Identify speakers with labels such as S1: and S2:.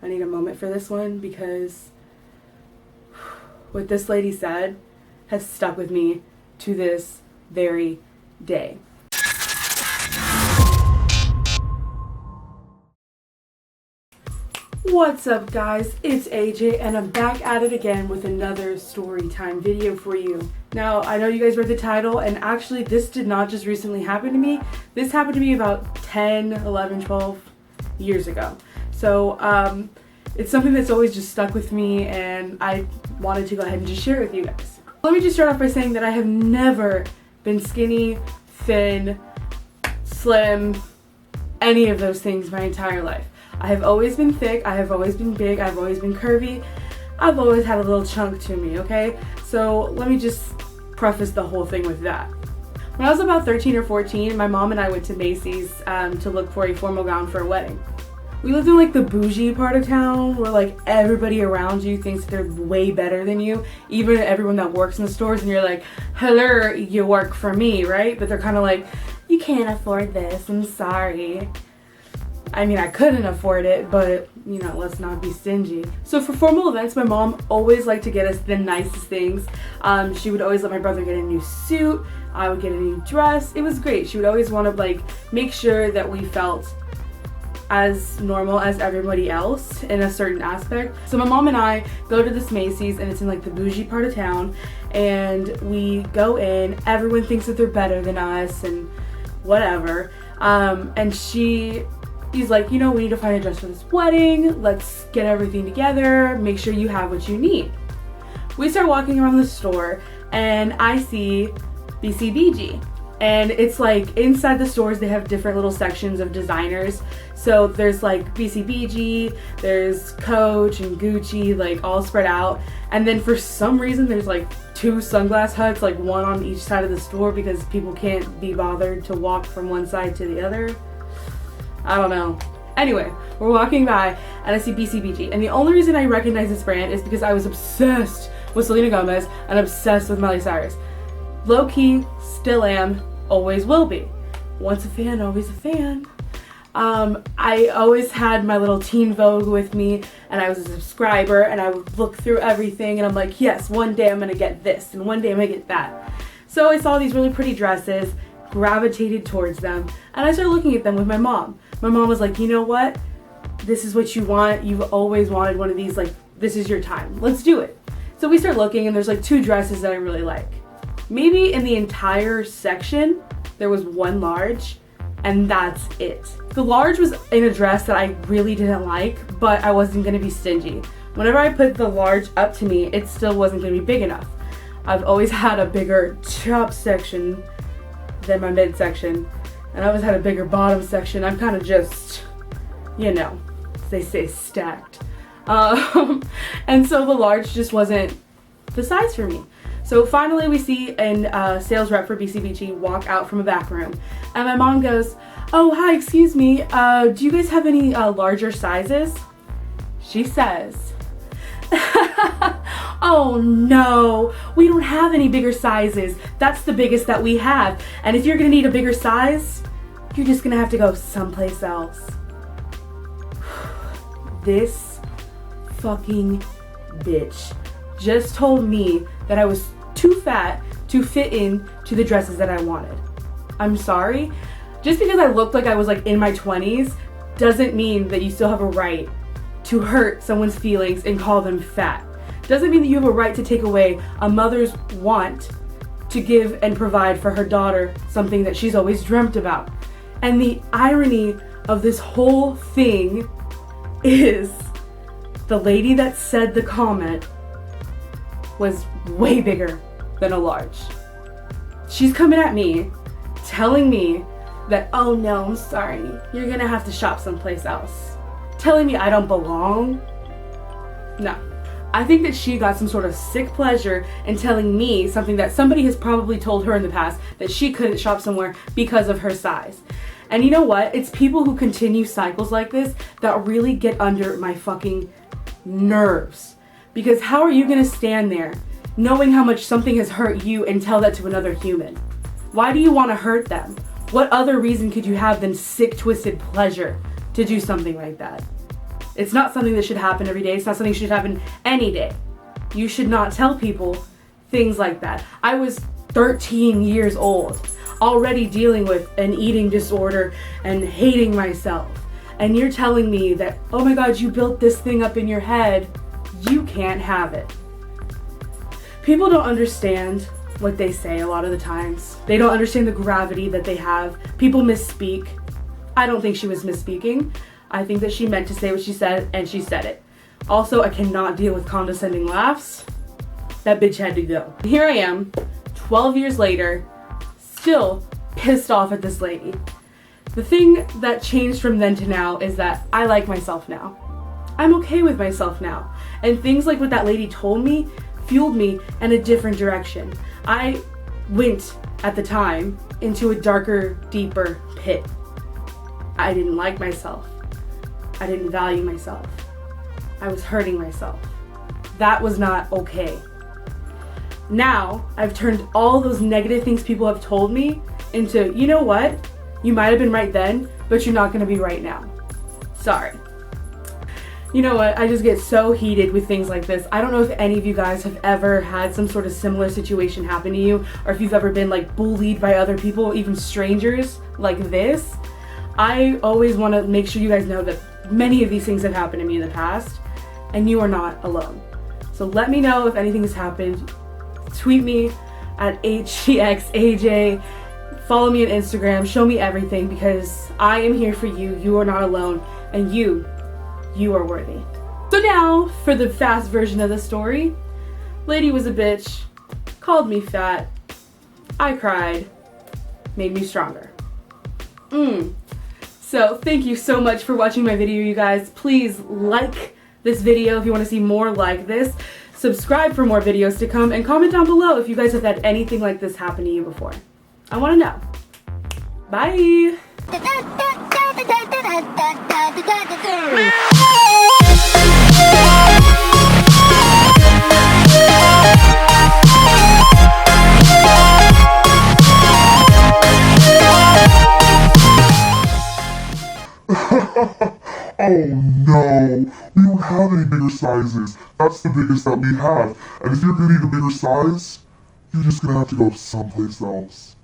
S1: I need a moment for this one because what this lady said has stuck with me to this very day. What's up guys, it's AJ and I'm back at it again with another story time video for you. Now I know you guys read the title, and actually this did not just recently happen to me. This happened to me about 10, 11, 12 years ago. So it's something that's always just stuck with me, and I wanted to go ahead and just share it with you guys. Let me just start off by saying that I have never been skinny, thin, slim, any of those things my entire life. I have always been thick, I have always been big, I've always been curvy, I've always had a little chunk to me, okay? So let me just preface the whole thing with that. When I was about 13 or 14, my mom and I went to Macy's to look for a formal gown for a wedding. We lived in like the bougie part of town where like everybody around you thinks they're way better than you, even everyone that works in the stores, and you're like, hello, you work for me, right? But they're kind of like, you can't afford this, I'm sorry. I mean, I couldn't afford it, but, you know, let's not be stingy. So for formal events, my mom always liked to get us the nicest things. She would always let my brother get a new suit. I would get a new dress. It was great. She would always want to, like, make sure that we felt as normal as everybody else in a certain aspect. So my mom and I go to this Macy's, and it's in, like, the bougie part of town. And we go in. Everyone thinks that they're better than us and whatever. And he's like, you know, we need to find a dress for this wedding. Let's get everything together. Make sure you have what you need. We start walking around the store and I see BCBG. And it's like inside the stores, they have different little sections of designers. So there's like BCBG, there's Coach and Gucci, like all spread out. And then for some reason, there's like 2 Sunglass Huts, like one on each side of the store because people can't be bothered to walk from one side to the other. I don't know. Anyway, we're walking by and I see BCBG, and the only reason I recognize this brand is because I was obsessed with Selena Gomez and obsessed with Miley Cyrus. Low key, still am, always will be. Once a fan, always a fan. I always had my little Teen Vogue with me, and I was a subscriber, and I would look through everything, and I'm like, yes, one day I'm gonna get this, and one day I'm gonna get that. So I saw these really pretty dresses, gravitated towards them, and I started looking at them with my mom. My mom was like, you know what? This is what you want. You've always wanted one of these. Like, this is your time. Let's do it. So we start looking, and there's like 2 dresses that I really like. Maybe in the entire section, there was 1 large, and that's it. The large was in a dress that I really didn't like, but I wasn't gonna be stingy. Whenever I put the large up to me, it still wasn't gonna be big enough. I've always had a bigger top section than my midsection, and I always had a bigger bottom section. I'm kind of just, you know, they say stacked. And so the large just wasn't the size for me. So finally we see a sales rep for BCBG walk out from a back room, and my mom goes, oh, hi, excuse me, do you guys have any larger sizes? She says, oh no, we don't have any bigger sizes. That's the biggest that we have. And if you're gonna need a bigger size, you're just gonna have to go someplace else. This fucking bitch just told me that I was too fat to fit in to the dresses that I wanted. I'm sorry. Just because I looked like I was like in my 20s doesn't mean that you still have a right to hurt someone's feelings and call them fat. Doesn't mean that you have a right to take away a mother's want to give and provide for her daughter something that she's always dreamt about. And the irony of this whole thing is the lady that said the comment was way bigger than a large. She's coming at me, telling me that, oh no, I'm sorry, you're gonna have to shop someplace else. Telling me I don't belong? No. I think that she got some sort of sick pleasure in telling me something that somebody has probably told her in the past, that she couldn't shop somewhere because of her size. And you know what? It's people who continue cycles like this that really get under my fucking nerves. Because how are you gonna stand there knowing how much something has hurt you and tell that to another human? Why do you want to hurt them? What other reason could you have than sick, twisted pleasure to do something like that? It's not something that should happen every day. It's not something that should happen any day. You should not tell people things like that. I was 13 years old, already dealing with an eating disorder and hating myself. And you're telling me that, oh my God, you built this thing up in your head. You can't have it. People don't understand what they say a lot of the times. They don't understand the gravity that they have. People misspeak. I don't think she was misspeaking. I think that she meant to say what she said, and she said it. Also, I cannot deal with condescending laughs. That bitch had to go. Here I am, 12 years later, still pissed off at this lady. The thing that changed from then to now is that I like myself now. I'm okay with myself now. And things like what that lady told me fueled me in a different direction. I went, at the time, into a darker, deeper pit. I didn't like myself. I didn't value myself. I was hurting myself. That was not okay. Now, I've turned all those negative things people have told me into, you know what? You might have been right then, but you're not gonna be right now. Sorry. You know what? I just get so heated with things like this. I don't know if any of you guys have ever had some sort of similar situation happen to you, or if you've ever been like bullied by other people, even strangers like this. I always want to make sure you guys know that many of these things have happened to me in the past, and you are not alone. So let me know if anything has happened. Tweet me at HGXAJ. Follow me on Instagram. Show me everything, because I am here for you. You are not alone, and you are worthy. So now, for the fast version of the story. Lady was a bitch, called me fat, I cried, made me stronger. So thank you so much for watching my video, you guys. Please like this video if you want to see more like this. Subscribe for more videos to come, and comment down below if you guys have had anything like this happen to you before. I want to know. Bye!
S2: Oh no, we don't have any bigger sizes. That's the biggest that we have. And if you're gonna need a bigger size, you're just gonna have to go someplace else.